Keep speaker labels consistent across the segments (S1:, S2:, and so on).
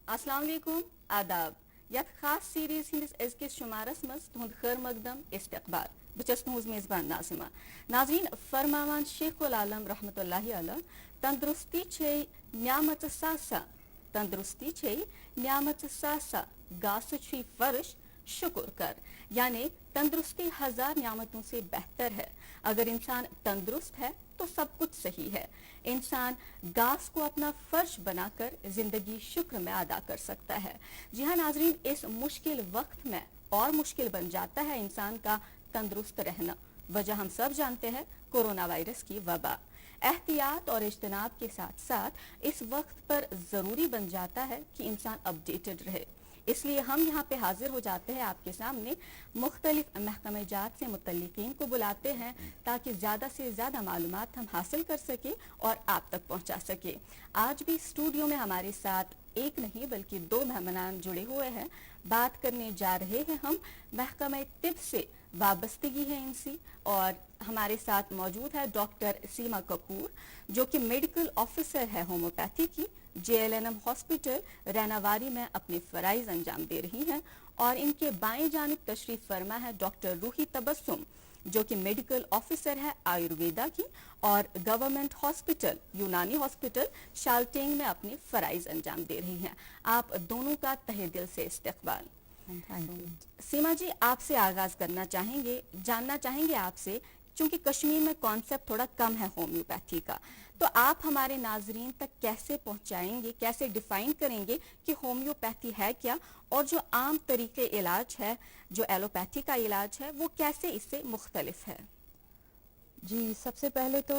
S1: السلام علیکم آداب یت خاص سیریز ہندس ازکس شمارس مز تہد خیر مقدم استقبال بچس تہذ میزبان ناظمہ ناظرین فرماوان شیخ العالم رحمۃ اللہ علیہ تندرستی چھے نعمت ساسا تندرستی چھے نعمت ساسا گاس چھی فرش شکر کر یعنی تندرستی ہزار نعمتوں سے بہتر ہے. اگر انسان تندرست ہے تو سب کچھ صحیح ہے. انسان گاس کو اپنا فرش بنا کر زندگی شکر میں ادا کر سکتا ہے. جی ہاں ناظرین، اس مشکل وقت میں اور مشکل بن جاتا ہے انسان کا تندرست رہنا. وجہ ہم سب جانتے ہیں، کورونا وائرس کی وبا. احتیاط اور اجتناب کے ساتھ ساتھ اس وقت پر ضروری بن جاتا ہے کہ انسان اپ ڈیٹڈ رہے. اس لیے ہم یہاں پہ حاضر ہو جاتے ہیں آپ کے سامنے، مختلف محکمہ جات سے متعلقین کو بلاتے ہیں تاکہ زیادہ سے زیادہ معلومات ہم حاصل کر سکیں اور آپ تک پہنچا سکیں. آج بھی اسٹوڈیو میں ہمارے ساتھ ایک نہیں بلکہ دو مہمانان جڑے ہوئے ہیں. بات کرنے جا رہے ہیں ہم محکمہ طب سے وابستگی ہے ان سے، اور ہمارے ساتھ موجود ہے ڈاکٹر سیما کپور جو کہ میڈیکل آفیسر ہے ہومیوپیتھی کی، JLNM ہاسپٹل ریناواری میں اپنے فرائض انجام دے رہی ہیں. اور ان کے بائیں جانب تشریف فرما ہے ڈاکٹر روحی تبسم جو کہ میڈیکل آفیسر ہے آیورویدا کی اور گورنمنٹ ہاسپٹل یونانی ہاسپٹل شالٹینگ میں اپنے فرائض انجام دے رہی ہیں. آپ دونوں کا تہہ دل سے استقبال. سیما جی، آپ سے آغاز کرنا چاہیں گے، جاننا چاہیں گے آپ سے، چونکہ کشمیر میں کانسیپٹ تھوڑا کم ہے ہومیوپیتھی کا، تو آپ ہمارے ناظرین تک کیسے پہنچائیں گے، کیسے ڈیفائن کریں گے کہ ہومیوپیتھی ہے کیا، اور جو عام طریقے علاج ہے، جو ایلوپیتھی کا علاج ہے، وہ کیسے اس سے مختلف ہے؟
S2: جی، سب سے پہلے تو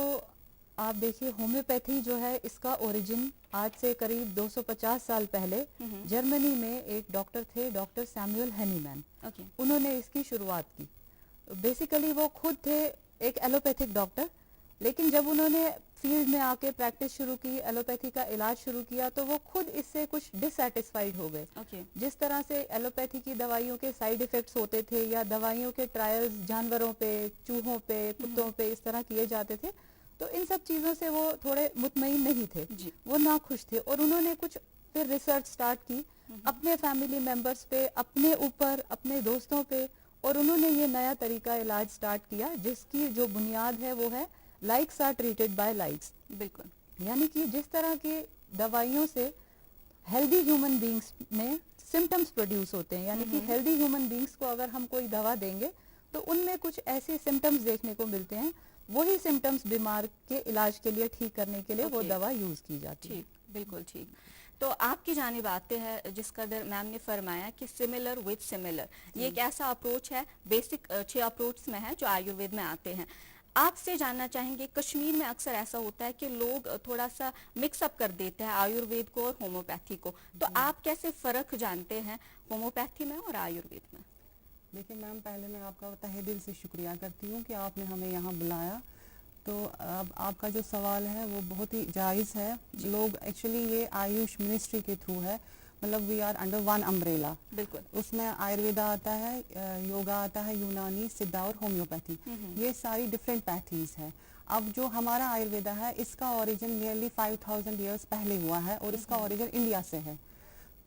S2: آپ دیکھیے ہومیوپیتھی جو ہے اس کا اوریجن آج سے قریب 250 سال پہلے جرمنی میں ایک ڈاکٹر تھے، ڈاکٹر سیموئل ہینی مین. انہوں نے اس کی شروعات کی. بیسیکلی وہ خود تھے ایک ایلوپیتھک ڈاکٹر، لیکن جب انہوں نے فیلڈ میں آ کے پریکٹس شروع کی، ایلوپیتھی کا علاج شروع کیا، تو وہ خود اس سے کچھ ڈس سیٹسفائیڈ ہو گئے. جس طرح سے ایلوپیتھی کی دوائیوں کے سائیڈ ایفیکٹس ہوتے تھے یا دوائیوں کے ٹرائلز جانوروں پہ، چوہوں پہ، کتوں پہ اس طرح کیے جاتے تھے، تو ان سب چیزوں سے وہ تھوڑے مطمئن نہیں تھے، وہ ناخوش تھے، اور انہوں نے کچھ پھر ریسرچ سٹارٹ کی اپنے فیملی ممبرس پہ، اپنے اوپر، اپنے دوستوں پہ، اور انہوں نے یہ نیا طریقہ علاج سٹارٹ کیا جس کی جو بنیاد ہے وہ ہے likes are treated by likes. بالکل، یعنی کہ جس طرح کی دوائیوں سے ہیلدی ہیومن بینگس میں سمٹمز پروڈیوس ہوتے ہیں، یعنی کہ ہیلدی ہیومن بینگس کو اگر ہم کوئی دوا دیں گے تو ان میں کچھ ایسے سمٹمز دیکھنے کو ملتے ہیں، وہی سمٹمز بیمار کے علاج کے لیے، ٹھیک کرنے کے لیے وہ دوا یوز کی جاتی ہے.
S1: بالکل ٹھیک. تو آپ کی جانب آتے ہیں، جس قدر میم نے فرمایا کہ سملر وتھ سملر، یہ ایک ایسا اپروچ ہے، بیسک 6 اپروچ میں ہے جو آیوروید میں آتے ہیں. آپ سے جاننا چاہیں گے، کشمیر میں اکثر ایسا ہوتا ہے کہ لوگ تھوڑا سا مکس اپ کر دیتے ہیں آیوروید کو اور ہومیوپیتھی کو، تو آپ کیسے فرق جانتے ہیں ہومیوپیتھی میں اور آیوروید میں؟
S3: دیکھیں میم، پہلے میں آپ کا تہہ دل سے شکریہ کرتی ہوں کہ آپ نے ہمیں یہاں بلایا. تو اب آپ کا جو سوال ہے وہ بہت ہی جائز ہے. لوگ ایکچولی یہ آیوش منسٹری کے تھرو ہے، مطلب we are under one umbrella.
S1: بالکل،
S3: اس میں آیورویدا آتا ہے، یوگا آتا ہے، یونانی، سدھا اور ہومیوپیتھی. یہ ساری ڈفرینٹ پیتھیز ہے. اب جو ہمارا آیورویدا ہے اس کا اوریجن نیئرلی 5000 ایئرس پہلے ہوا ہے، اور اس کا اوریجن انڈیا سے ہے.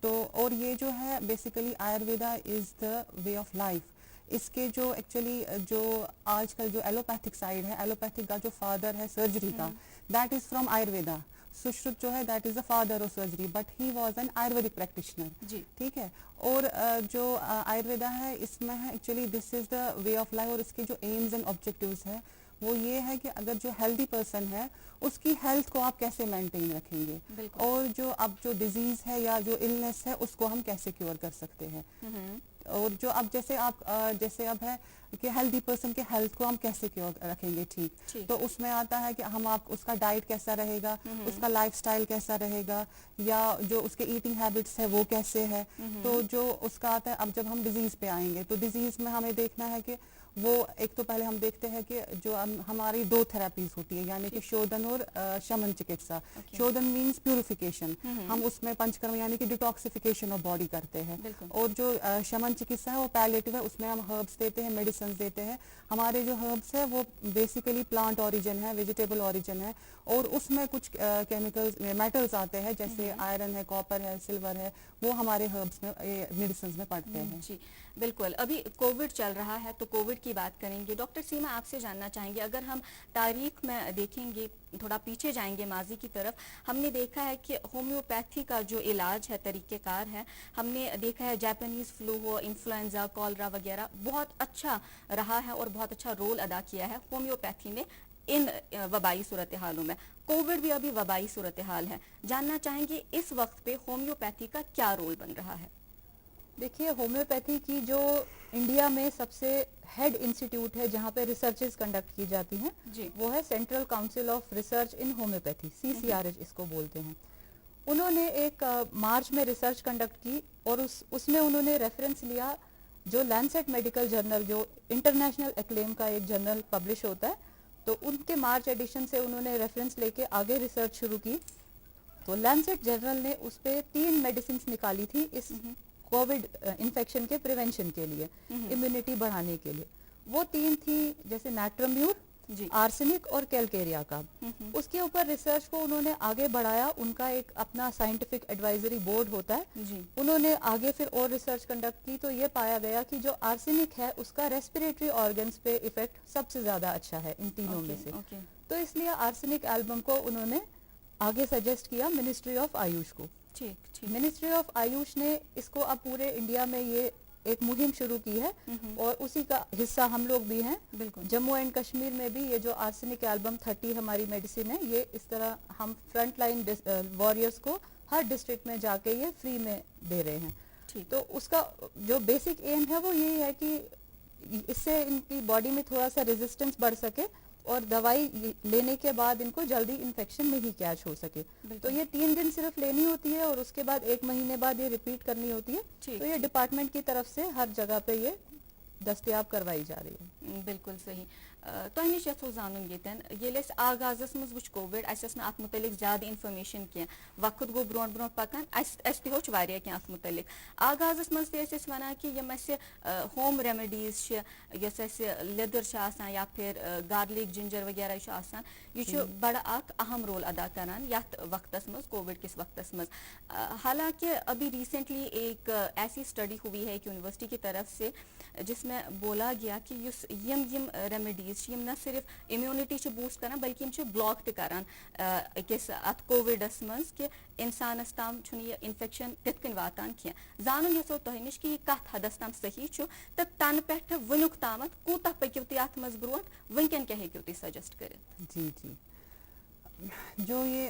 S3: تو اور یہ جو ہے basically Ayurveda is the way of life. اس کے جو ایکچولی جو آج کل جو ایلوپیتھک سائڈ ہے، ایلوپیتھک کا جو فادر ہے سرجری کا، دیٹ از فرام آیورویدا. سشرت جو ہے that is the father of surgery, but he was an Ayurvedic practitioner. ٹھیک ہے. اور جو آیورویدا ہے اس میں ہے actually this is the way of life, اور اس کے جو ایمز اینڈ آبجیکٹیوز ہے وہ یہ ہے کہ اگر جو ہیلدی پرسن ہے اس کی ہیلتھ کو آپ کیسے مینٹین رکھیں گے، اور جو اب جو ڈیزیز ہے یا جو النس ہے اس کو ہم کیسے کیور کر سکتے ہیں. اور جو اب جیسے آپ جیسے اب ہے کہ ہیلدی پرسن کے ہیلتھ کو ہم کیسے کیور رکھیں گے ٹھیک، تو اس میں آتا ہے کہ ہم آپ اس کا ڈائٹ کیسا رہے گا، اس کا لائف سٹائل کیسا رہے گا، یا جو اس کے ایٹنگ ہیبٹس ہے وہ کیسے ہے. تو جو اس کا آتا ہے، اب جب ہم ڈیزیز پہ آئیں گے تو ڈیزیز میں ہمیں دیکھنا ہے کہ وہ ایک تو پہلے ہم دیکھتے ہیں کہ جو ہماری 2 تھراپیز ہوتی ہے, یعنی کہ شودن اور شمن چکتسا. شودن مینس پیوریفیکیشن, ہم اس میں پنچ کرم یعنی کہ ڈیٹاکسیفیکیشن آف باڈی کرتے ہیں, اور جو شمن چکتسا ہے وہ پیلیٹیو ہے, اس میں ہم ہربس دیتے ہیں, میڈیسنز دیتے ہیں. ہمارے جو ہربس ہے وہ بیسیکلی پلانٹ اوریجن ہے, ویجیٹیبل اوریجن ہے, اور اس میں کچھ کیمیکلز میٹلز آتے ہیں جیسے آئرن ہے, کاپر ہے, سلور ہے, وہ ہمارے ہربس میں میڈیسنز میں پڑتے ہیں.
S1: جی بالکل. ابھی کووڈ چل رہا ہے تو کووڈ کی بات کریں گے. ڈاکٹر سیما آپ سے جاننا چاہیں گے, اگر ہم تاریخ میں دیکھیں گے, تھوڑا پیچھے جائیں گے ماضی کی طرف, ہم نے دیکھا ہے کہ ہومیوپیتھی کا جو علاج ہے, طریقہ کار ہے, ہم نے دیکھا ہے جاپانیز فلو ہو, انفلوئنزا, کالرا وغیرہ, بہت اچھا رہا ہے اور بہت اچھا رول ادا کیا ہے ہومیوپیتھی نے ان وبائی صورتحالوں میں. کووڈ بھی ابھی وبائی صورتحال ہے, جاننا چاہیں گے اس وقت پہ ہومیوپیتھی کا کیا رول بن رہا ہے؟
S2: دیکھیے ہومیوپیتھی کی جو انڈیا میں سب سے ہیڈ انسٹیٹیوٹ ہے جہاں پہ ریسرچز کنڈکٹ کی جاتی ہیں, وہ ہے central council of research in homeopathy, CCRH اس کو بولتے ہیں. انہوں نے ایک مارچ میں ریسرچ کنڈکٹ کی, اور اس میں انہوں نے ریفرنس لیا جو لینسیٹ میڈیکل جرنل, جو انٹرنیشنل ایکلیم کا ایک جرنل پبلش ہوتا ہے, تو ان کے مارچ ایڈیشن سے انہوں نے ریفرنس لے کے آگے ریسرچ شروع کی. تو لینسیٹ جرنل نے اس پہ 3 میڈیسنس نکالی تھی اس کووڈ انفیکشن کے پریونشن کے لیے, امیونٹی بڑھانے کے لیے. وہ 3 تھی جیسے نیٹرمیور, آرسینک اور کیلکیریا کا. اس کے اوپر ریسرچ کو انہوں نے آگے بڑھایا, ان کا ایک اپنا سائنٹیفک ایڈوائزری بورڈ ہوتا ہے, انہوں نے آگے پھر اور ریسرچ کنڈکٹ کی, تو یہ پایا گیا کہ جو آرسینک ہے اس کا ریسپیریٹری آرگنز پہ ایفیکٹ سب سے زیادہ اچھا ہے ان تینوں میں سے. تو اس لیے آرسینک ایلبم کو انہوں نے آگے سجیسٹ کیا منسٹری آف آیوش کو. منسٹری آف آیوش نے اس کو اب پورے انڈیا میں یہ ایک مہم شروع کی ہے, اور اسی کا حصہ ہم لوگ بھی ہیں. جموں اینڈ کشمیر میں بھی یہ جو آرسینک ایلبم 30 ہماری میڈیسن ہے, یہ اس طرح ہم فرنٹ لائن واریئرس کو ہر ڈسٹرکٹ میں جا کے یہ فری میں دے رہے ہیں. تو اس کا جو بیسک ایم ہے وہ یہی ہے کہ اس سے ان کی باڈی میں تھوڑا سا ریزسٹنس بڑھ سکے, اور دوائی لینے کے بعد ان کو جلدی انفیکشن نہیں کیچ ہو سکے. تو یہ 3 دن صرف لینی ہوتی ہے, اور اس کے بعد 1 مہینے بعد یہ ریپیٹ کرنی ہوتی ہے. تو یہ ڈپارٹمنٹ کی طرف سے ہر جگہ پہ یہ دستیاب کروائی جا رہی ہے.
S1: بالکل صحیح. تۄہہِ نِش یژھو زانُن ییٚتٮ۪ن ییٚلہِ أسۍ آغازَس منٛز وٕچھ کووِڈ, اَسہِ ٲس نہٕ اَتھ مُتعلِق زیادٕ اِنفارمیشن کینٛہہ. وقت گوٚو برونٛٹھ برونٛٹھ پَکان, اَسہِ تہِ ہیوٚچھ واریاہ کینٛہہ اَتھ مُتعلِق. آغازَس منٛز تہِ ٲسۍ أسۍ وَنان کہِ یِم اَسہِ ہوم ریمِڈیٖز چھِ, یۄس اَسہِ لیٚدٕر چھِ آسان یا پھر گارلِک جِنجر وغیرہ چھُ آسان, یہِ چھُ بڑٕ اکھ اہم رول ادا کران یتھ وقتس منٛز, کووِڈ کِس وقتس منٛز. حالانکہ ابھی ریسنٹلی ایک ایسی اسٹڈی ہوئی ہے ایک یونیورسٹی کی طرف سے, جس میں بولا گیا کہ یم ریمیڈیز یم نہ صرف امیونٹی بوسٹ کران بلکہ یم بلاک تہ کران اکس ات کووڈس مز کہ انسانس تام یہ انفیکشن تت کن واتان کی. زانن یژھو تہ نش کہ یہ کت حدس تام صحیح چھُ تو تن پہ ونیک تامت کوتہ پکو تھی ات مز برونٹ, ونکن کیا ہیکو تھی سجسٹ کرت؟
S3: جی جی, جو یہ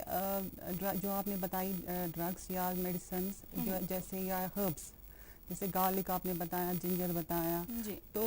S3: جو آپ نے بتائی ڈرگس یا میڈیسنس جیسے یا ہربس, جیسے گارلک آپ نے بتایا, جنجر بتایا, تو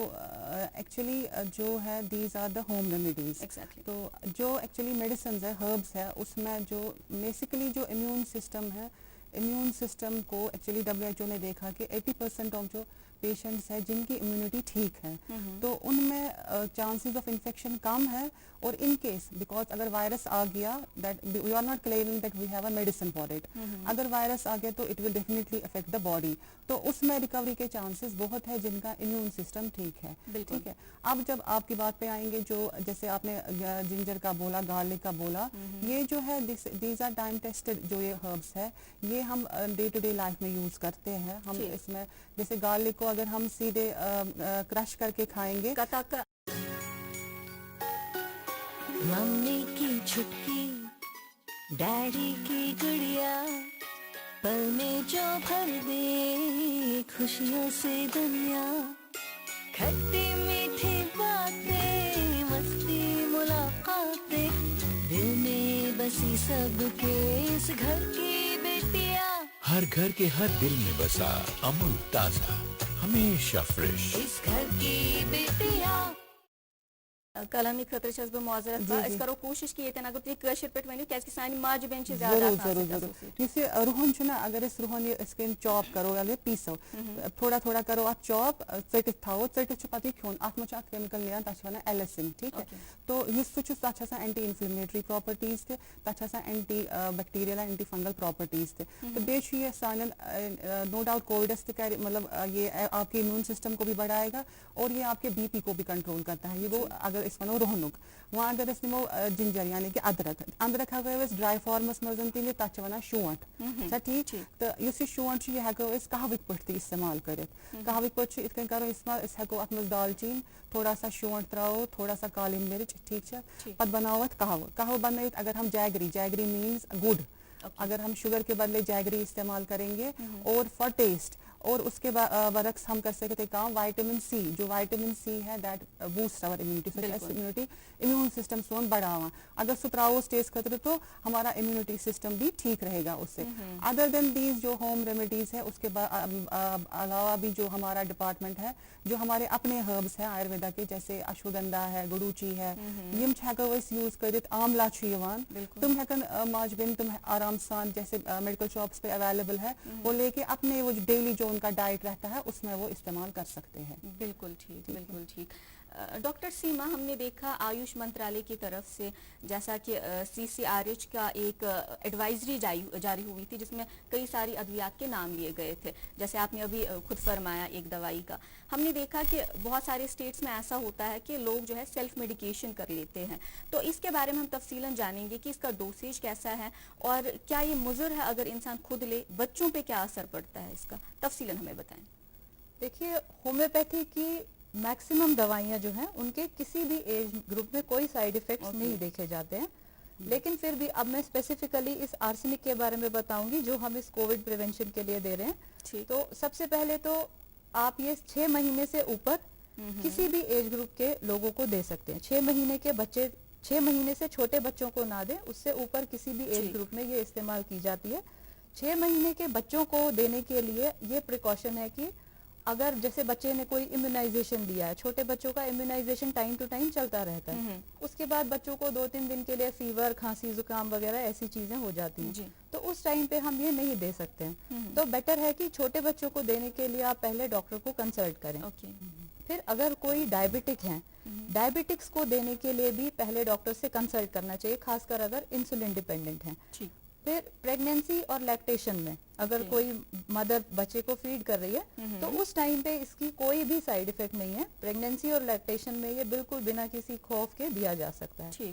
S3: ایکچولی جو ہے these are the home remedies. تو جو ایکچولی میڈیسنز ہے, ہربس ہے, اس میں جو بیسیکلی جو امیون سسٹم ہے, امیون سسٹم کو ایکچولی WHO نے دیکھا کہ 80% آف جو پیشنٹس ہیں جن کی امیونٹی ٹھیک ہے, تو ان میں چانسز آف انفیکشن کم ہے. اور ان کیس بیکاز اگر وائرس آ گیا, that we are not claiming that we have a medicine for it, اگر وائرس آ گیا تو it will definitely affect the body. تو اس میں ریکوری کے چانسز بہت ہے جن کا امیون سسٹم ٹھیک ہے. ٹھیک ہے, اب جب آپ کی بات پہ آئیں گے, جو جیسے آپ نے جنجر کا بولا, گارلک کا بولا, یہ جو ہے دیز آر ٹائم ٹیسٹڈ جو یہ ہربس ہے, یہ ہم ڈے ٹو ڈے لائف میں یوز کرتے ہیں. ہم اس میں جیسے گارلک کو اگر ہم سیدھے کرش کر کے کھائیں گے,
S4: ممی کی چھٹکی, ڈیڈی کی گڑیا, پل میں جو بھر دے خوشیوں سے دنیا, کھٹی میٹھی باتیں, مستی ملاقاتیں, دل میں بسی سب کے اس گھر کی بیٹیاں,
S5: ہر گھر کے ہر دل میں بسا امول تازہ, ہمیشہ فریش,
S4: اس گھر کی بیٹیاں.
S1: कलमी खतर छस बह माजरत
S3: जी,
S1: अस
S3: जी।
S1: करो कोशिश कि येतन अगर तुम कशर पे वनियो क्या सानी माज बेन ज्यादा
S3: जरूर जरूर जरूर जैसे रुहन ना अगर इस रुहन इसके चॉप करो या पीसो थोड़ा थोड़ा करो आप चॉप चटित थो चटित पत खोन अत मे केमिकल नीन तक वन एलिसिन ठीक है तो तक एंटी इन्फ्लेमेटरी प्रॉपर्टीज तक anti bacterial anti fungal properties तो बे सान नो डाउट कोविडस मतलब ये आपके इम्यून सिस्टम को भी बढ़ाएगा और ये आपके बीपी को भी कंट्रोल करता है। ये वो अगर इस वनो रोहनुक वहाँ अगर इस निमो जिंजर यानी कि अदरक हको ड्राई फॉर्मस मजन तीन तक वन शोंठ सा ठीक तो इस शोंठ यह हको कहविक पे इस्तेमाल कर कहविक पे इत करो इस्तेमाल इस हको अत मज दालचीन थोड़ा सा शोंठ त्रो थोड़ा सा काली मिर्च ठीक है पत बनाओ कहव बन अगर हम जैगरी मीन्स गुड़ अगर हम शुगर के बदले जैगरी इस्तेमाल करेंगे और फॉर टेस्ट और उसके बरक्स हम कर सकते काम विटामिन सी जो विटामिन सी है that boost our immunity immune system सोन बढ़ावा अगर सो त्राओस टेस्ट खतर तो हमारा इम्यूनिटी सिस्टम भी ठीक रहेगा उससे। अदर देन दीज जो होम रेमेडीज है उसके अलावा भी जो हमारा डिपार्टमेंट है जो हमारे अपने हर्ब्स है आयुर्वेदा के जैसे अश्वगंधा है गुडूची है यम हेको यूज कर आमला तुम हेकन माजबिन तुम आराम सान जैसे मेडिकल शॉप्स पे अवेलेबल है वो लेके अपने वो डेली जो उनका डाइट रहता है उसमें वो इस्तेमाल कर सकते हैं।
S1: बिल्कुल ठीक बिल्कुल ठीक। डॉक्टर सीमा हमने देखा आयुष मंत्रालय की तरफ से जैसा कि CCRH का एक एडवाइजरी जारी हुई थी जिसमें कई सारी अद्वियात के नाम लिए गए थे जैसे आपने अभी खुद फरमाया एक दवाई का। हमने देखा कि बहुत सारे स्टेट्स में ऐसा होता है कि लोग जो है सेल्फ मेडिकेशन कर लेते हैं तो इसके बारे में हम तफसीलन जानेंगे कि इसका डोसेज कैसा है और क्या ये मुज़र है अगर इंसान खुद ले, बच्चों पे क्या असर पड़ता है इसका, तफसीलन हमें बताएं।
S2: देखिए होम्योपैथी की मैक्सिमम दवाइयाँ जो हैं उनके किसी भी एज ग्रुप में कोई साइड इफेक्ट्स नहीं देखे जाते हैं लेकिन फिर भी अब मैं स्पेसिफिकली इस आर्सेनिक के बारे में बताऊंगी जो हम इस कोविड प्रिवेंशन के लिए दे रहे हैं। तो सबसे पहले तो आप ये 6 महीने से ऊपर किसी भी एज ग्रुप के लोगों को दे सकते हैं। 6 महीने के बच्चे 6 महीने से छोटे बच्चों को ना दें, उससे ऊपर किसी भी एज ग्रुप में ये इस्तेमाल की जाती है। 6 महीने के बच्चों को देने के लिए ये प्रिकॉशन है कि अगर जैसे बच्चे ने कोई इम्यूनाइजेशन लिया है, छोटे बच्चों का इम्यूनाइजेशन टाइम टू टाइम चलता रहता है, उसके बाद बच्चों को 2-3 दिन के लिए फीवर खांसी जुकाम वगैरह ऐसी चीजें हो जाती हैं तो उस टाइम पे हम ये नहीं दे सकते हैं। तो बेटर है कि छोटे बच्चों को देने के लिए आप पहले डॉक्टर को कंसल्ट करें। फिर अगर कोई डायबिटिक है, डायबिटिक्स को देने के लिए भी पहले डॉक्टर से कंसल्ट करना चाहिए, खासकर अगर इंसुलिन डिपेंडेंट है। फिर प्रेगनेंसी और लैक्टेशन में अगर कोई मदर बच्चे को फीड कर रही है तो उस टाइम पे इसकी कोई भी साइड इफेक्ट नहीं है। प्रेगनेंसी और लैक्टेशन में ये बिल्कुल बिना किसी खौफ के दिया जा सकता है।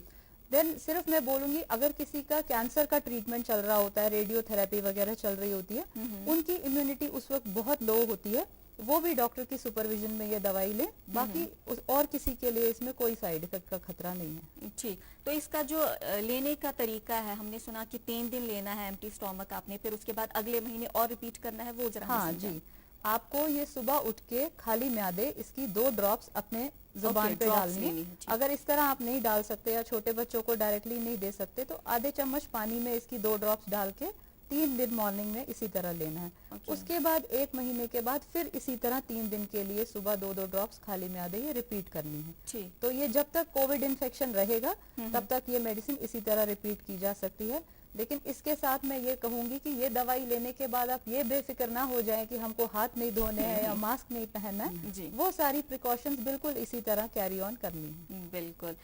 S2: देन सिर्फ मैं बोलूंगी अगर किसी का कैंसर का ट्रीटमेंट चल रहा होता है, रेडियोथेरेपी वगैरह चल रही होती है, उनकी इम्यूनिटी उस वक्त बहुत लो होती है, वो भी डॉक्टर की सुपरविजन में ये दवाई लें। बाकी और किसी के लिए इसमें कोई साइड इफेक्ट का खतरा नहीं है।
S1: ठीक, तो इसका जो लेने का तरीका है, हमने सुना कि 3 दिन लेना है एम्प्टी स्टोमक आपने, फिर उसके बाद अगले महीने और रिपीट करना है, वो जरा
S2: हाँ जी, आपको ये सुबह उठ के खाली म्यादे इसकी 2 ड्रॉप्स अपने जुबान पे डालनी है। अगर इस तरह आप नहीं डाल सकते या छोटे बच्चों को डायरेक्टली नहीं दे सकते तो आधे चम्मच पानी में इसकी 2 ड्रॉप्स डाल के 3 दिन मॉर्निंग में इसी तरह लेना है। उसके बाद 1 महीने के बाद फिर इसी तरह 3 दिन के लिए सुबह 2-2 ड्रॉप्स खाली म्यादे ये रिपीट करनी है। तो ये जब तक कोविड इन्फेक्शन रहेगा तब तक ये मेडिसिन इसी तरह रिपीट की जा सकती है। लेकिन इसके साथ मैं ये कहूंगी कि ये दवाई लेने के बाद आप ये बेफिक्र ना हो जाएं कि हमको हाथ नहीं धोने हैं या मास्क नहीं पहनना है, वो सारी प्रिकॉशंस बिल्कुल इसी तरह कैरी ऑन करनी है।
S1: बिल्कुल।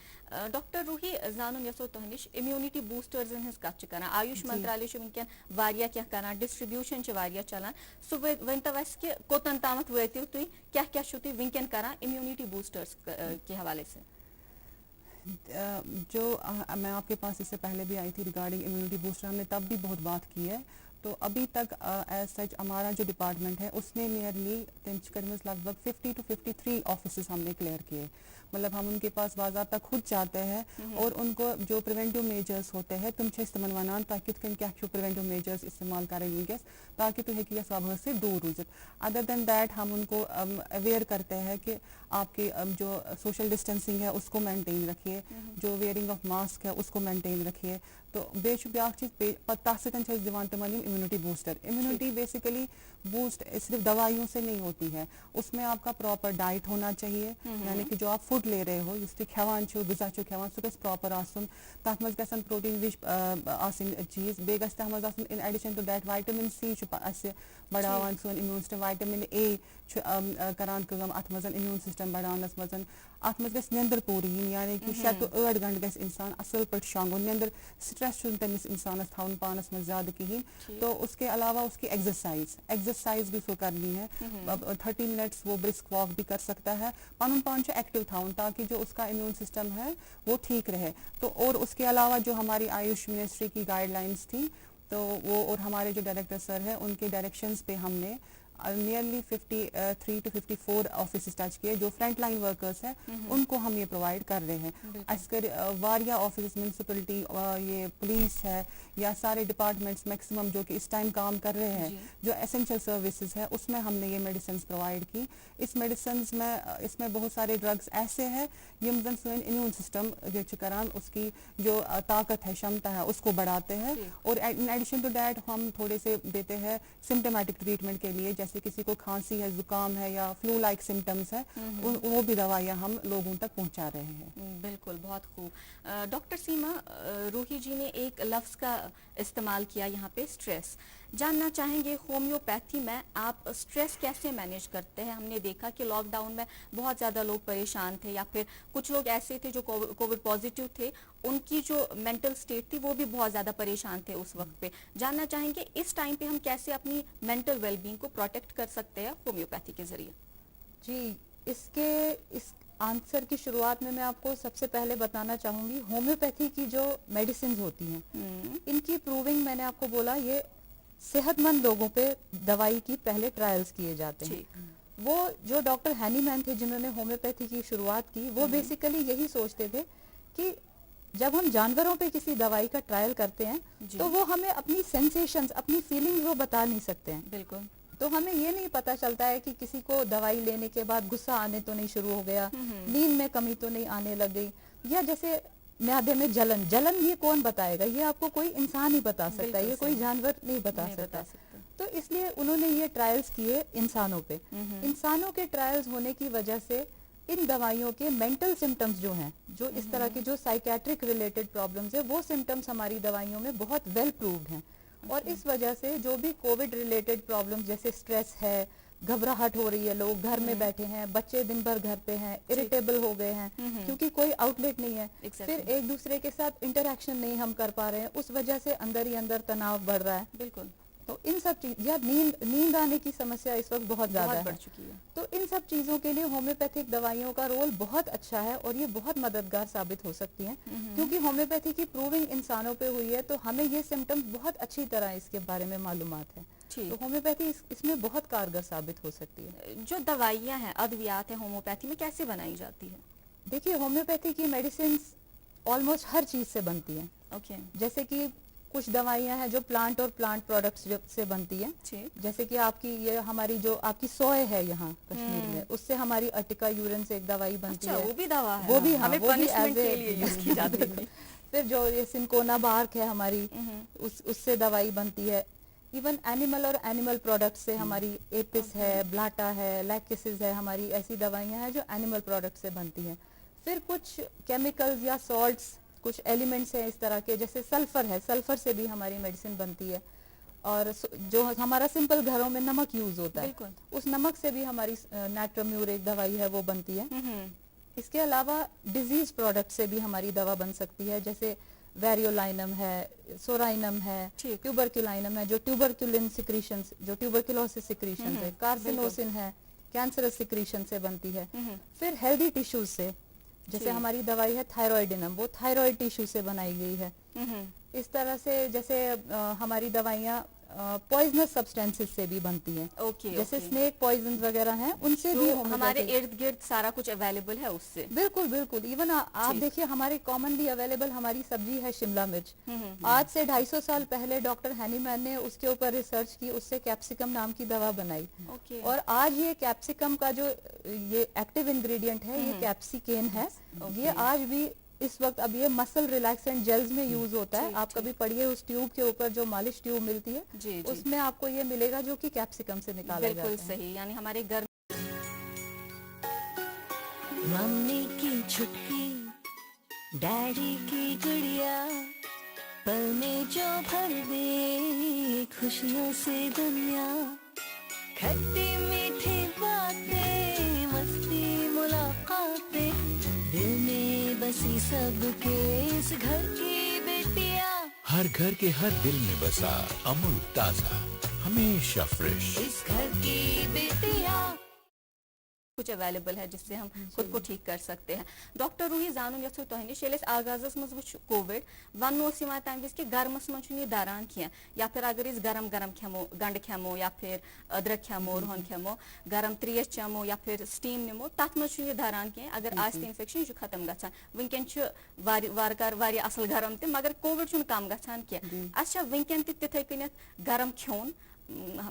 S1: डॉक्टर रूही जानून यसो तहनिश इम्यूनिटी बूस्टर्स इन कत कर आयुष मंत्रालय वनकन वारिया क्या कर डिस्ट्रीब्यूशन वारिया चलान सो वन तो कि कोतन तामत वतिव तुम क्या क्या तुम वनकन कर इम्यूनिटी बूस्टर्स के हवाले से।
S3: जो मैं आपके पास इससे पहले भी आई थी रिगार्डिंग इम्यूनिटी बूस्टर, हमने तब भी बहुत बात की है। तो अभी तक एज सच हमारा जो डिपार्टमेंट है उसने नियरली लगभग 50 to 53 ऑफिस हमने क्लियर किए। मतलब हम उनके पास बाज़ाब्ता खुद जाते हैं और उनको जो प्रिवेंटिव मेजर्स होते हैं तुम इस्तेमाल वनान ताकि क्या प्रिवेंटिव मेजर्स इस्तेमाल करें वनकस ताकि तुम हेकिया वबह से दूर रूजित। अदर देन दैट हम उनको अवेयर करते हैं कि आपके जो सोशल डिस्टेंसिंग है उसको मेंटेन रखिए, जो वेयरिंग ऑफ मास्क है उसको मेंटेन रखिए, तो बेशु ब्याक चीज ताकतन से दिवान तमन immunity booster immunity basically boost सिर्फ दवाइयों से नहीं होती है, उसमें आपका प्रॉपर डाइट होना चाहिए, यानी कि जो आप फूड ले रहे हो जिस खेवान गजा खेवान सह प्रॉपर आसन तथ मज गसन प्रोटीन रिच चीज बे गस तथ मज in addition to that vitamin C बढ़ावान सोन इम्यून सिस्टम, विटामिन ए करान कम अत मज इम्यून सिस्टम बढ़ानस मज अत मज गस निंदर पूरी इन, यानी कि 6 to 8 घंटे गस इंसान असल पे शांगुन निंदर स्ट्रेस तमिस इंसानस थाउन पानस में ज्यादा कहीं। तो उसके अलावा उसकी एक्सरसाइज भी सो करनी है, 30 मिनट्स वो ब्रिस्क वॉक भी कर सकता है, पन पान एक्टिव थाउन ताकि जो उसका इम्यून सिस्टम है वो ठीक रहे। तो और उसके अलावा जो हमारी आयुष मिनिस्ट्री की गाइडलाइंस थी तो वो और हमारे जो डायरेक्टर सर है उनके डायरेक्शंस पे हमने नियरली 53 to 54 ऑफिस टच किए जो फ्रंट लाइन वर्कर्स हैं उनको हम ये प्रोवाइड कर रहे हैं। अस्कर वारिया ऑफिस म्यूनसिपलिटी ये पुलिस है या सारे डिपार्टमेंट्स मैक्सिमम जो कि इस टाइम काम कर रहे हैं जो एसेंशियल सर्विसेज है उसमें हमने ये मेडिसिन प्रोवाइड की। इस मेडिसिन में इसमें बहुत सारे ड्रग्स ऐसे हैं यम जन सोन इम्यून सिस्टम करान उसकी जो ताकत है क्षमता है उसको बढ़ाते हैं। और इन एडिशन टू दैट हम थोड़े से देते हैं सिम्टोमेटिक ट्रीटमेंट के लिए, जैसे किसी को खांसी है, जुकाम है या फ्लू लाइक सिम्टम्स है वो भी दवाइयाँ हम लोगों तक पहुंचा रहे हैं।
S1: बिल्कुल, बहुत खूब। डॉक्टर सीमा, रूही जी ने एक लफ्ज़ का इस्तेमाल किया यहाँ पे, स्ट्रेस। जानना चाहेंगे होम्योपैथी में आप स्ट्रेस कैसे मैनेज करते हैं? हमने देखा कि लॉकडाउन में बहुत ज़्यादा लोग परेशान थे या फिर कुछ लोग ऐसे थे जो कोविड पॉजिटिव थे, उनकी जो मेंटल स्टेट थी वो भी बहुत ज़्यादा परेशान थे उस वक्त पे। जानना चाहेंगे इस टाइम पे हम कैसे अपनी मेंटल वेलबींग को प्रोटेक्ट कर सकते हैं होम्योपैथी के जरिए?
S2: जी, इस आंसर की शुरुआत में मैं आपको सबसे पहले बताना चाहूँगी होम्योपैथी की जो मेडिसिन होती हैं इनकी प्रूविंग मैंने आपको बोला ये सेहतमंद लोगों पे दवाई की पहले ट्रायल्स किए जाते हैं। वो जो डॉक्टर हैनीमैन थे जिन्होंने होम्योपैथी की शुरुआत की वो बेसिकली यही सोचते थे कि जब हम जानवरों पे किसी दवाई का ट्रायल करते हैं तो वो हमें अपनी सेंसेशंस अपनी फीलिंग्स वो बता नहीं सकते हैं।
S1: बिल्कुल।
S2: तो हमें ये नहीं पता चलता है कि किसी को दवाई लेने के बाद गुस्सा आने तो नहीं शुरू हो गया, नींद में कमी तो नहीं आने लग गई, या जैसे म्यादे में जलन ये कौन बताएगा? ये आपको कोई इंसान ही बता सकता है, ये कोई जानवर नहीं बता सकता। तो इसलिए उन्होंने ये ट्रायल्स किए इंसानों पे। इंसानों के ट्रायल्स होने की वजह से इन दवाइयों के मेंटल सिम्टम्स जो हैं, जो इस तरह की जो साइकेट्रिक रिलेटेड प्रॉब्लम्स है वो सिम्टम्स हमारी दवाइयों में बहुत वेल प्रूव्ड हैं। और इस वजह से जो भी कोविड रिलेटेड प्रॉब्लम्स जैसे स्ट्रेस है, घबराहट हो रही है, लोग घर में बैठे हैं, बच्चे दिन भर घर पे हैं, इरिटेबल हो गए हैं क्योंकि कोई आउटलेट नहीं है, फिर एक दूसरे के साथ इंटरेक्शन नहीं हम कर पा रहे हैं, उस वजह से अंदर ही अंदर तनाव बढ़ रहा है।
S1: बिल्कुल।
S2: तो इन सब चीज या नींद आने की समस्या इस वक्त बहुत ज्यादा
S1: बढ़ चुकी है।
S2: तो इन सब चीजों के लिए होम्योपैथिक दवाइयों का रोल बहुत अच्छा है और ये बहुत मददगार साबित हो सकती हैं क्योंकि होम्योपैथी की प्रूविंग इंसानों पे हुई है तो हमें ये सिम्टम्स बहुत अच्छी तरह इसके बारे में मालूमात है। तो होम्योपैथी इसमें बहुत कारगर साबित हो सकती है।
S1: जो दवाइयाँ हैं, अद्वियात है, होम्योपैथी में कैसे बनाई जाती है?
S2: देखिए, होम्योपैथी की मेडिसिन ऑलमोस्ट हर चीज से बनती है। जैसे कि कुछ दवाइयां हैं जो प्लांट और प्लांट प्रोडक्ट्स से बनती है, जैसे कि आपकी ये हमारी जो आपकी सोय है यहाँ कश्मीर में, उससे हमारी अर्टिका यूरिन से एक दवाई बनती है।
S1: वो भी दवा है,
S2: वो भी
S1: हमें पनिशमेंट के लिए यूज की जाती है।
S2: फिर जो ये सिंकोना बार्क है हमारी, उससे दवाई बनती है। इवन एनिमल और एनिमल प्रोडक्ट से हमारी एपिस है, ब्लाटा है, लैक्टिसिस है, हमारी ऐसी दवाइयां हैं जो एनिमल प्रोडक्ट से बनती हैं। फिर कुछ केमिकल्स या सॉल्ट्स, कुछ एलिमेंट्स हैं इस तरह के, जैसे सल्फर है, सल्फर से भी हमारी मेडिसिन बनती है। और जो हमारा सिंपल घरों में नमक यूज होता है, उस नमक से भी हमारी नाइट्रोम्यूर एक दवाई है वो बनती है। इसके अलावा डिजीज प्रोडक्ट से भी हमारी दवा बन सकती है, जैसे वेरियोलाइनम है, सोराइनम है, ट्यूबरक्यूलाइनम है, जो ट्यूबरक्यूलिन सिक्रीशंस, जो ट्यूबरक्यूलोसिस सिक्रीशन है, कार्सिनोसिन है, कैंसरस सिक्रीशन से बनती है। फिर हेल्दी टिश्यूज से, जैसे हमारी दवाई है थायराइडिनम, वो थायराइड टिश्यू से बनाई गई है। इस तरह से जैसे हमारी दवाइयाँ पॉइजनस सब्सटेंसेस से भी बनती हैं, जैसे स्नेक पॉइजन वगैरह हैं, उनसे भी
S1: हमारे इर्द गिर्द सारा कुछ अवेलेबल है उससे।
S2: बिल्कुल। इवन आप देखिए, हमारे कॉमनली अवेलेबल हमारी सब्जी है शिमला मिर्च। आज से 250 साल पहले डॉक्टर हैनीमैन ने उसके ऊपर रिसर्च की, उससे कैप्सिकम नाम की दवा बनाई। और आज ये कैप्सिकम का जो ये एक्टिव इंग्रेडिएंट है, ये कैप्सिकेन है, ये आज भी इस वक्त अब ये मसल रिलैक्सेंट जेल्स में यूज होता है. आप कभी पढ़िए उस ट्यूब के ऊपर जो मालिश ट्यूब मिलती है,
S1: जी, जी.
S2: उसमें आपको ये मिलेगा जो कि कैप्सिकम से निकाला जाता
S1: बिल्कुल
S2: है.
S1: सही, यानी हमारे घर
S4: मम्मी की छुटकी, डैडी की गुड़िया, पल में जो भर दे खुशियों से दुनिया, खट्टी मीठी बातें, मस्ती मुलाकातें, दिल में बसी सबके इस घर की बेटियां,
S5: हर घर के हर दिल में बसा अमूल ताजा, हमेशा फ्रेश.
S4: इस घर की बेटियां.
S1: कुछ अवेलेबल है जिससे हम खुद को ठीक कर सकते हैं. डॉक्टर रूही जानून यथो तोह निश येल आगाजस मज वुच कोविड वन ओस यिवान तम विज कि गर्मस मज छुन दारान किया, या फिर अगर इस गरम गरम खेमो, गंड खेमो, या फिर अदरक खेमो, रोहन खेमो, गरम त्रेश चमो, या फिर स्टीम निमो, तथ मज छुन दारान किया. अगर आज इन्फेक्शन यह खत्म गछान. वनकन वारकार वारिया असल गरम ते, मगर कोविड छुन कम गछान किया. अच्छा वनकन तिथे कनित गरम खेन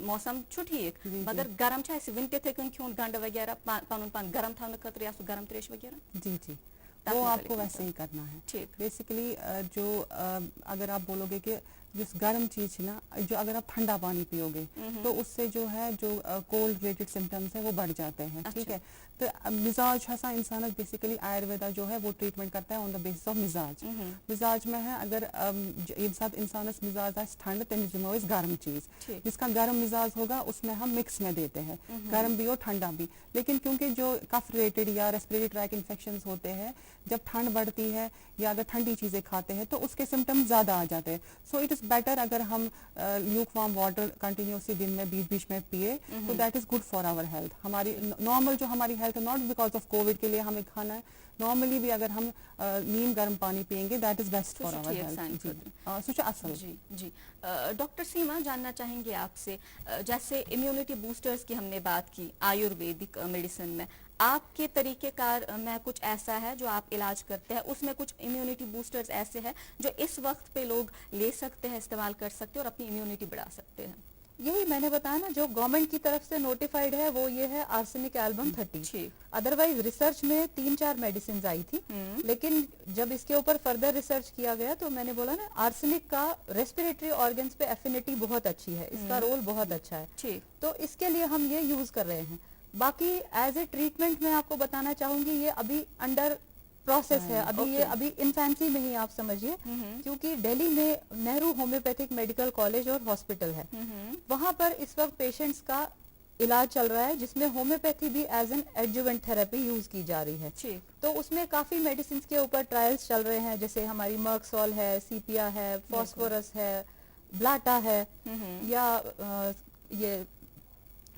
S1: मौसम छु ठीक, मगर गरम वन तिथे कन खून गंड वगैरह पन पन गरम थाने खतर या गरम त्रेश वगैरह.
S3: जी जी, वो आपको वैसे ही करना है.
S1: ठीक.
S3: बेसिकली जो अगर आप बोलोगे कि जिस गर्म चीज है ना, जो अगर आप ठंडा पानी पियोगे तो उससे जो है जो कोल्ड रिलेटेड सिम्टम्स है वो बढ़ जाते हैं. ठीक है, तो मिजाज हसा इंसान बेसिकली आयुर्वेदा जो है वो ट्रीटमेंट करता है ऑन द बेसिस ऑफ मिजाज. मिजाज में है अगर इंसान मिजाज आज ठंड तो इस गर्म चीज, जिसका गर्म मिजाज होगा उसमें हम मिक्स में देते हैं, गर्म भी और ठंडा भी. लेकिन क्योंकि जो कफ रिलेटेड या रेस्पिरेटरी ट्रैक इन्फेक्शन होते हैं, जब ठंड बढ़ती है या अगर ठंडी चीजें खाते हैं तो उसके सिम्टम्स ज्यादा आ जाते हैं. सो इट इज बेटर अगर हम ल्यूक वार्म वाटर कंटिन्यूसली दिन में बीच बीच में पिए, तो that is good for our health. हमारी नॉर्मल जो हमारी health, not because of COVID के लिए हमें खाना है, नॉर्मली भी अगर हम नीम गर्म पानी पियेंगे that is best for our health. सुच असल.
S1: जी जी. डॉक्टर सीमा जानना चाहेंगे आपसे, जैसे इम्यूनिटी बूस्टर्स की हमने बात की आयुर्वेदिक मेडिसिन में, आपके तरीकेकार में कुछ ऐसा है जो आप इलाज करते हैं, उसमें कुछ इम्यूनिटी बूस्टर्स ऐसे हैं जो इस वक्त पे लोग ले सकते हैं, इस्तेमाल कर सकते हैं और अपनी इम्यूनिटी बढ़ा सकते हैं?
S2: यही मैंने बताया ना, जो गवर्नमेंट की तरफ से नोटिफाइड है वो ये है आर्सेनिक एल्बम 30. अदरवाइज रिसर्च में 3-4 मेडिसिन आई थी, लेकिन जब इसके ऊपर फर्दर रिसर्च किया गया तो मैंने बोला ना, आर्सेनिक का रेस्पिरेटरी ऑर्गन्स पे एफिनिटी बहुत अच्छी है, इसका रोल बहुत अच्छा है, तो इसके लिए हम ये यूज कर रहे हैं. बाकी एज ए ट्रीटमेंट मैं आपको बताना चाहूंगी, ये अभी अंडर प्रोसेस है, अभी ये अभी इन्फेंसी में ही आप समझिए, क्योंकि दिल्ली में नेहरू होम्योपैथिक मेडिकल कॉलेज और हॉस्पिटल है, वहां पर इस वक्त पेशेंट्स का इलाज चल रहा है जिसमें होम्योपैथी भी as an adjuvant therapy use की जा रही है. तो उसमें काफी मेडिसिन के ऊपर ट्रायल्स चल रहे हैं, जैसे हमारी मर्कसॉल है, सीपिया है, फॉस्फोरस है, ब्लाटा है, या ये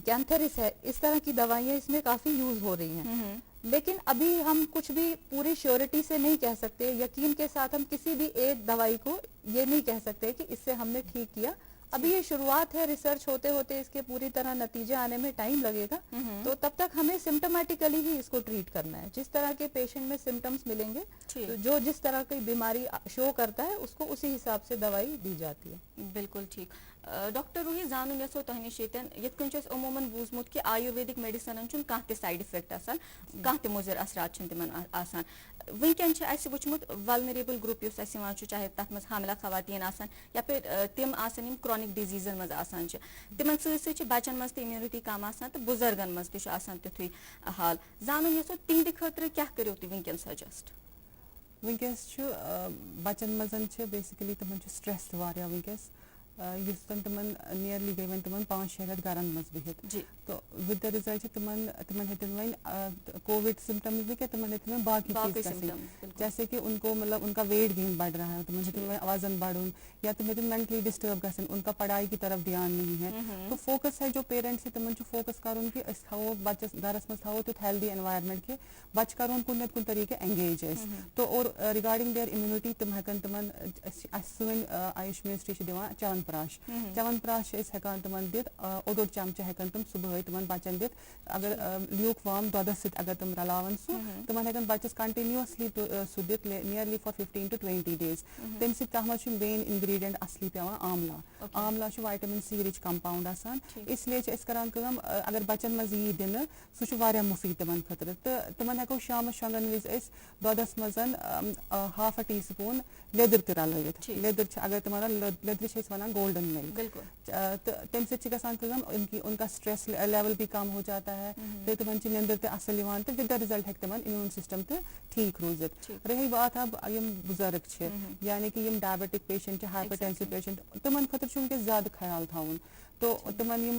S2: कैंथेरिस है. इस तरह की दवाइयां इसमें काफी यूज हो रही हैं. लेकिन अभी हम कुछ भी पूरी श्योरिटी से नहीं कह सकते, यकीन के साथ हम किसी भी एक दवाई को ये नहीं कह सकते कि इससे हमने ठीक किया. अभी ये शुरुआत है, रिसर्च होते होते इसके पूरी तरह नतीजे आने में टाइम लगेगा, तो तब तक हमें सिम्टोमेटिकली ही इसको ट्रीट करना है. जिस तरह के पेशेंट में सिम्टम्स मिलेंगे, तो जो जिस तरह की बीमारी शो करता है उसको उसी हिसाब से दवाई दी जाती है.
S1: बिल्कुल ठीक. डॉक्टर रूही जानून यथो तह निश ये अमूमन बूजमुत कि आयुर्वेदिक मेडिसिन कह साइड इफेक्ट आसान, कह मुजर असरात तिमन आसान. वनकन वुचमुत वल्नरेबल ग्रुप चाहे तथ मज हामिला खवातीन आसान या फिर तिम आसान क्रॉनिक डिजीजन मज आसान, तिमन सत बचन मज इम्यूनिटी कम आसान तो बुजुर्गन मज तुथु हाल. जानून यथो तिहद खतर क्या करो तुम वनकन सजेस्ट?
S3: वनकस बचन मज बेसिकली तमन स्ट्रेस वारिया वनकस, तमन नियरली गई वन तमन 5-6 रेत गरन मज बिहित, तो विद द रिजल्ट तमन वन कोविड सिम्टम्स भी क्या तमन बाकी चीज, जैसे कि उनको मतलब उनका वेट गेन बढ़ रहा है, तमन वजन बढ़ुन, या तमन मेंटली डिस्टर्ब गसन, उनका पढ़ाई की तरफ ध्यान नहीं है. तो फोकस है जो पेरेंट्स है तमन फोकस करुन कि थो बच्चस गरस मज थो तुथ हेल्दी एनवायरनमेंट कि बच करुन कुन कुन तरीके एंगेज है. तो और रिगार्डिंग देयर इम्यूनिटी तम हकन तमन आयुष मिनिस्ट्री दिवान चंद च्यवनप्राश च्यवनप्राश इस हेकान तमन दित ओडोड चमचे हेकन तुम सुबह तमन बचन दित अगर ल्यूक वार्म दोदस सित अगर तुम रलावन सु तमन हेकन बचस कंटिन्यूअसली सु दित नियरली फॉर 15 to 20 days तम सित तह मच मेन इंग्रेडिएंट असली पेवा आमला आमला छु विटामिन सी रिच कंपाउंड आसान इसलिए इस करान कम अगर बचन मज यी दिन सु छु वारिया मुफीद तमन खतर त तमन हेको शाम शंगन विज इस दोदस मजन हाफ अ टी स्पून लेदर त रलवित लेदर अगर तुम्हारा लेदर छ वनान गोल्डन मिल्क
S1: बिल्कुल
S3: तम से गसान कम उनका स्ट्रेस लेवल भी कम हो जाता है फिर तुमन निंदर ते असल यवान तो विद द रिजल्ट हेक तुमन इम्यून सिस्टम ते ठीक रोजत रही बात अब यम बुजुर्ग छ यानी कि यम डायबिटिक पेशेंट हाइपरटेंसिव पेशेंट तुमन खतर छु के ज्यादा ख्याल थाउन तो तुमन यम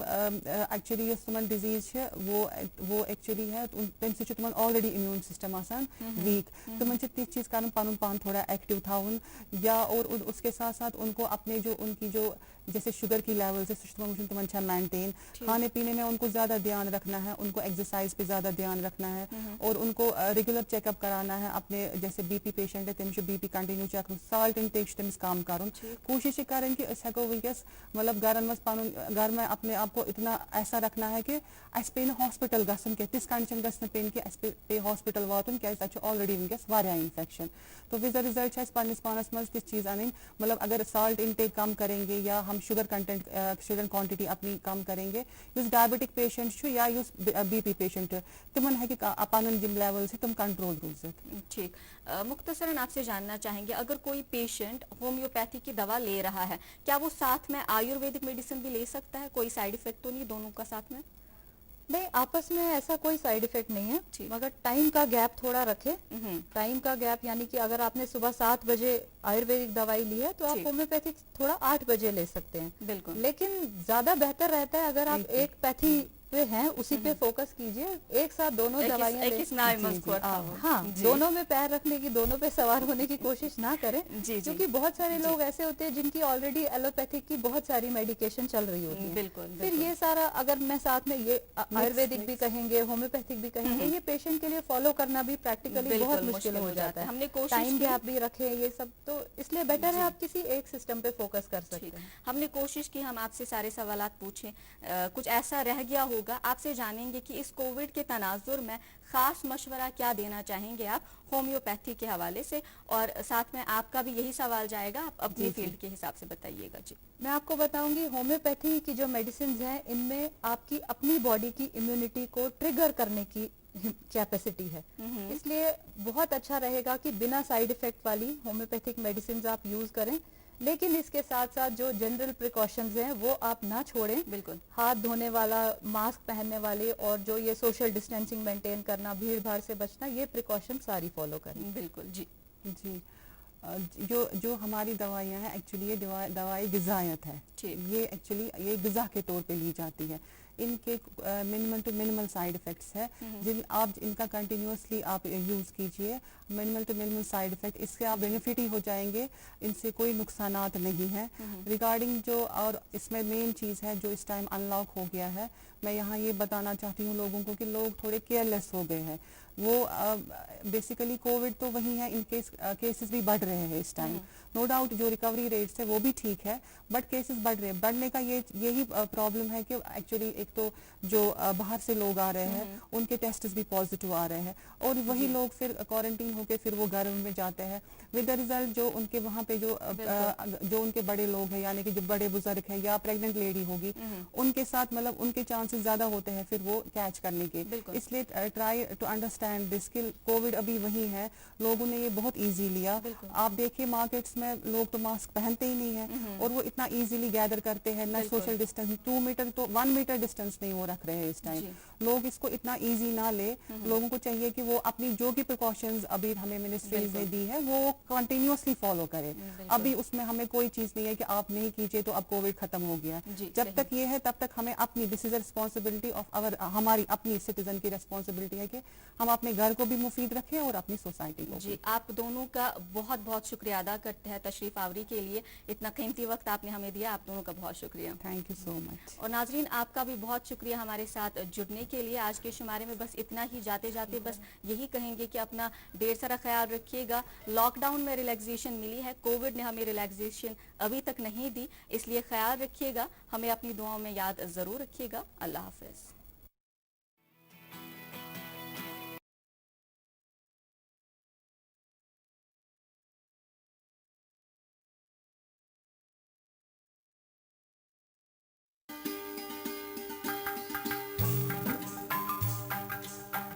S3: एक्चुअली ये तुमन डिजीज है वो एक्चुअली है तम से तुमन ऑलरेडी इम्यून सिस्टम आसान वीक तुमन ती चीज कारण पानुन पान थोड़ा एक्टिव थाउन या और उसके साथ साथ उनको अपने जो उनकी जो जैसे शुगर की लेवल से तुमन अच्छा मेंटेन खाने पीने में उनको ज्यादा ध्यान रखना है उनको एक्सरसाइज पे ज्यादा ध्यान रखना है और उनको रेगुलर चेकअप कराना है अपने जैसे बीपी पेशेंट है तम BP continue check salt intake तमिस कम करुन कोशिश करें कि अस हेको वस मतलब घर मज पानुन घर में अपने आप को इतना ऐसा रखना है कि अस पे हॉस्पिटल गसन के तिस कंडीशन गसन पेन कि अस पे हॉस्पिटल वातुन क्या तक ऑलरेडी वस वारिया इन्फेक्शन तो विज द रिजल्ट है पन्निस पानस मज तिस चीज अन मतलब अगर साल्ट इनटेक कम करेंगे या हम शुगर कंटेंट शुगर क्वांटिटी अपनी कम करेंगे युस डायबिटिक पेशेंट या युस बीपी पेशेंट तिमन है कि अपन जिम लेवल से तुम कंट्रोल रोजत
S1: ठीक मुख्तसरन आपसे जानना चाहेंगे अगर कोई पेशेंट होम्योपैथी की दवा ले रहा है क्या वो साथ में आयुर्वेदिक मेडिसिन भी ले सकता है कोई साइड इफेक्ट तो नहीं दोनों का साथ में
S2: नहीं आपस में ऐसा कोई साइड इफेक्ट नहीं है मगर टाइम का गैप थोड़ा रखे टाइम का गैप यानी कि अगर आपने सुबह 7 बजे आयुर्वेदिक दवाई ली है तो आप होम्योपैथिक थोड़ा 8 बजे ले सकते हैं
S1: बिल्कुल
S2: लेकिन ज्यादा बेहतर रहता है अगर आप एक पैथी पे हैं उसी पे फोकस कीजिए एक साथ दोनों दवाइयां हाँ दोनों में पैर रखने की दोनों पे सवार होने की कोशिश ना करें क्योंकि बहुत सारे लोग ऐसे होते हैं जिनकी ऑलरेडी एलोपैथिक की बहुत सारी मेडिकेशन चल रही होती है
S1: बिल्कुल
S2: फिर ये सारा अगर मैं साथ में ये आयुर्वेदिक भी कहेंगे होम्योपैथिक भी कहेंगे ये पेशेंट के लिए फॉलो करना भी प्रैक्टिकली बहुत मुश्किल हो जाता है
S1: हमने
S2: टाइम गैप भी रखे ये सब तो इसलिए बेटर है आप किसी एक सिस्टम पे फोकस कर सकते हैं
S1: हमने कोशिश की हम आपसे सारे सवालात पूछें कुछ ऐसा रह गया होगा आपसे जानेंगे कि इस कोविड के तनाजुर में खास मशवरा क्या देना चाहेंगे आप होम्योपैथी के हवाले से और साथ में आपका भी यही सवाल जाएगा आप अपनी फील्ड के हिसाब से बताइएगा जी
S2: मैं आपको बताऊंगी होम्योपैथी की जो मेडिसिन हैं इनमें आपकी अपनी बॉडी की इम्यूनिटी को ट्रिगर करने की कैपेसिटी है इसलिए बहुत अच्छा रहेगा कि बिना साइड इफेक्ट वाली होम्योपैथिक मेडिसिन आप यूज करें लेकिन इसके साथ साथ जो जनरल प्रिकॉशंस हैं वो आप ना छोड़ें
S1: बिल्कुल
S2: हाथ धोने वाला मास्क पहनने वाले और जो ये सोशल डिस्टेंसिंग मेंटेन करना भीड़ भाड़ से बचना ये प्रिकॉशन सारी फॉलो करें
S1: बिल्कुल जी
S3: जो हमारी दवाइयाँ हैं एक्चुअली ये दवाई ग़िज़ायत है ये एक्चुअली ये ग़िज़ा के तौर पे ली जाती है इनके minimal to minimal side effects है जिन आप इनका कंटिन्यूसली आप यूज़ कीजिए minimal to minimal side effect इससे आप बेनिफिट ही हो जाएंगे इनसे कोई नुकसानात नहीं है रिगार्डिंग जो और इसमें मेन चीज़ है जो इस टाइम अनलॉक हो गया है मैं यहाँ ये बताना चाहती हूँ लोगों को कि लोग थोड़े केयरलेस हो गए हैं वो बेसिकली कोविड तो वही है इनके केसेस भी बढ़ रहे हैं इस टाइम नो डाउट जो रिकवरी रेट्स है वो भी ठीक है बट केसेस बढ़ रहे हैं बढ़ने का यही प्रॉब्लम है कि एक्चुअली एक तो जो बाहर से लोग आ रहे हैं उनके टेस्ट भी पॉजिटिव आ रहे हैं और वही लोग फिर क्वारंटीन होके फिर वो घर में जाते हैं विद द रिजल्ट जो उनके वहाँ पे जो उनके बड़े लोग हैं यानी कि जो बड़े बुजुर्ग हैं या प्रेग्नेंट लेडी होगी उनके साथ मतलब उनके चांसेस ज्यादा होते हैं फिर वो कैच करने के इसलिए ट्राई टू अंडरस्टैंड दिस कि कोविड अभी वही है लोगों ने ये बहुत ईजी लिया आप देखिए मार्केट्स में लोग तो मास्क पहनते ही नहीं है और वो इतना इजीली गैदर करते हैं ना सोशल डिस्टेंस 2 मीटर तो 1 मीटर डिस्टेंस नहीं वो रख रहे हैं इस टाइम लोग इसको इतना इजी ना ले लोगों को चाहिए कि वो अपनी जो भी प्रिकॉशंस अभी हमें मिनिस्ट्रीज ने दी है वो कंटिन्यूअसली फॉलो करें अभी उसमें हमें कोई चीज नहीं है कि आप नहीं कीजिए तो अब कोविड खत्म हो गया जब तक ये है तब तक हमें अपनी this is responsibility of our हमारी अपनी सिटीजन की रिस्पॉन्सिबिलिटी है कि हम अपने घर को भी मुफीद रखें और अपनी सोसाइटी को
S1: जी आप दोनों का बहुत बहुत शुक्रिया अदा करते हैं तशरीफ आवरी के लिए इतना कीमती वक्त आपने हमें दिया आप दोनों का बहुत शुक्रिया
S3: थैंक यू सो मच
S1: और नाजरीन आपका भी بہت شکریہ ہمارے ساتھ جڑنے کے لیے. آج کے شمارے میں بس اتنا ہی. جاتے جاتے بس یہی کہیں گے کہ اپنا ڈھیر سارا خیال رکھیے گا. لاک ڈاؤن میں ریلیکسیشن ملی ہے, کووڈ نے ہمیں ریلیکسیشن ابھی تک نہیں دی, اس لیے خیال رکھیے گا. ہمیں اپنی دعاؤں میں یاد ضرور رکھیے گا. اللہ حافظ.